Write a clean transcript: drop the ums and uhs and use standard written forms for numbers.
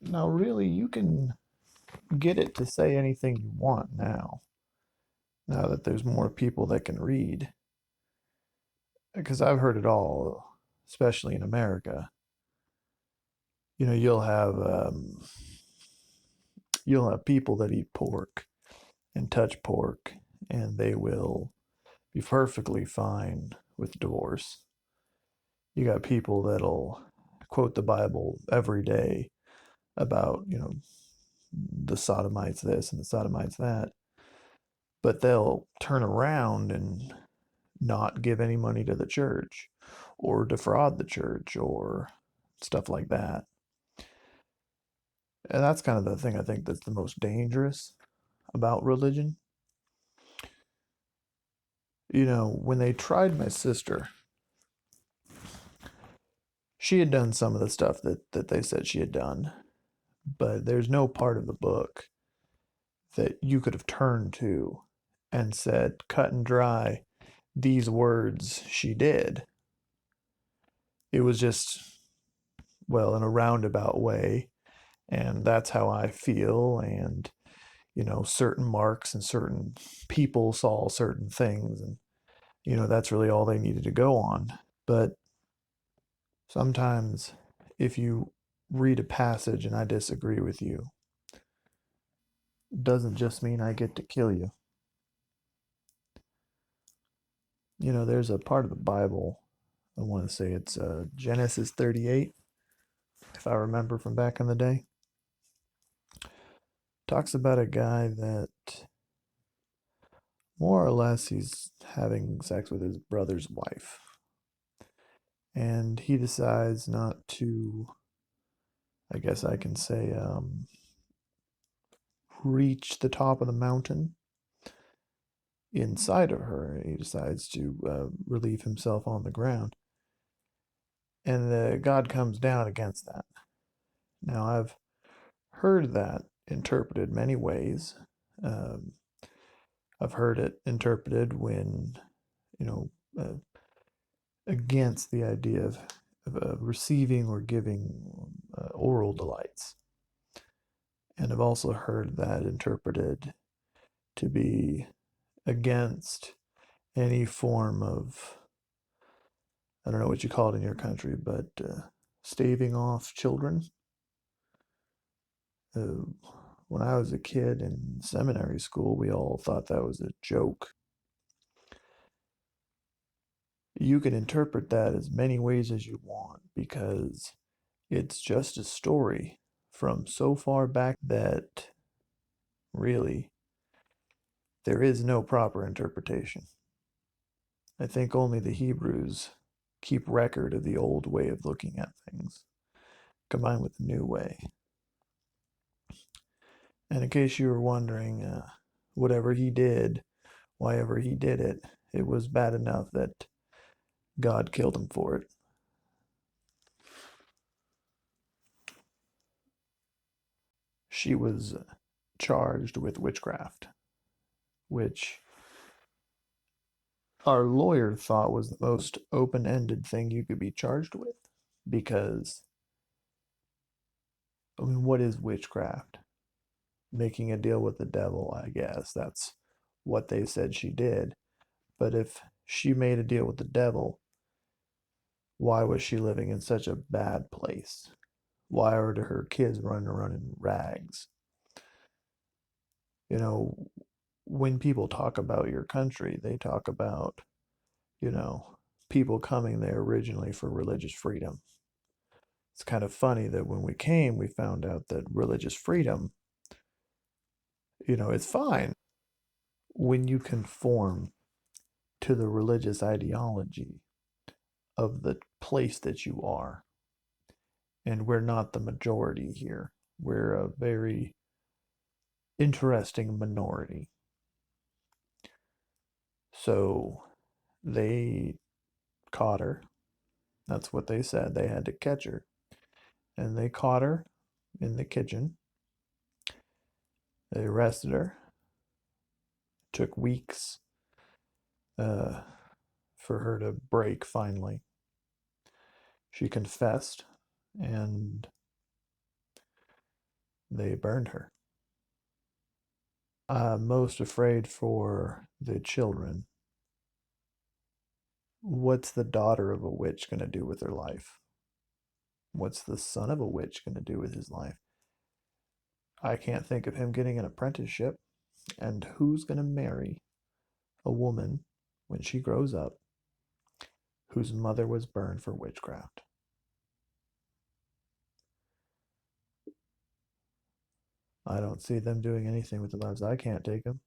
Now, really, you can get it to say anything you want now that there's more people that can read. Because I've heard it all, especially in America. You'll have people that eat pork and touch pork, and they will be perfectly fine with divorce. You got people that'll quote the Bible every day about, the sodomites this and the sodomites that, but they'll turn around and not give any money to the church or defraud the church or stuff like that. And that's kind of the thing I think that's the most dangerous about religion. When they tried my sister, she had done some of the stuff that they said she had done, but there's no part of the book that you could have turned to and said, cut and dry, these words she did. It was just, well, in a roundabout way. And that's how I feel. And, certain marks and certain people saw certain things. And, that's really all they needed to go on. But sometimes if you read a passage and I disagree with you, it doesn't just mean I get to kill you. There's a part of the Bible, I want to say it's Genesis 38, if I remember from back in the day. Talks about a guy that more or less he's having sex with his brother's wife. And he decides not to, I guess I can say, reach the top of the mountain inside of her. He decides to relieve himself on the ground. And God comes down against that. Now, I've heard that interpreted many ways. Um, I've heard it interpreted when, you know, uh, against the idea of receiving or giving oral delights. And I've also heard that interpreted to be against any form of, I don't know what you call it in your country, but staving off children. Uh, when I was a kid in seminary school, we all thought that was a joke. You can interpret that as many ways as you want because it's just a story from so far back that really there is no proper interpretation. I think only the Hebrews keep record of the old way of looking at things, combined with the new way. And in case you were wondering, whatever he did, why ever he did it, it was bad enough that God killed him for it. She was charged with witchcraft, which our lawyer thought was the most open ended thing you could be charged with. Because, I mean, what is witchcraft? Making a deal with the devil, I guess. That's what they said she did. But if she made a deal with the devil, why was she living in such a bad place? Why are her kids running around in rags? You know, when people talk about your country, they talk about, you know, people coming there originally for religious freedom. It's kind of funny that when we came, we found out that religious freedom, it's fine when you conform to the religious ideology of the place that you are. And we're not the majority here. We're a very interesting minority. So they caught her. That's what they said. They had to catch her. And they caught her in the kitchen. They arrested her. Took weeks uh, for her to break finally. She confessed, and They burned her. I'm most afraid for the children. What's the daughter of a witch going to do with her life? What's the son of a witch going to do with his life? I can't think of him getting an apprenticeship. And who's going to marry a woman when she grows up whose mother was burned for witchcraft? I don't see them doing anything with their lives. I can't take them.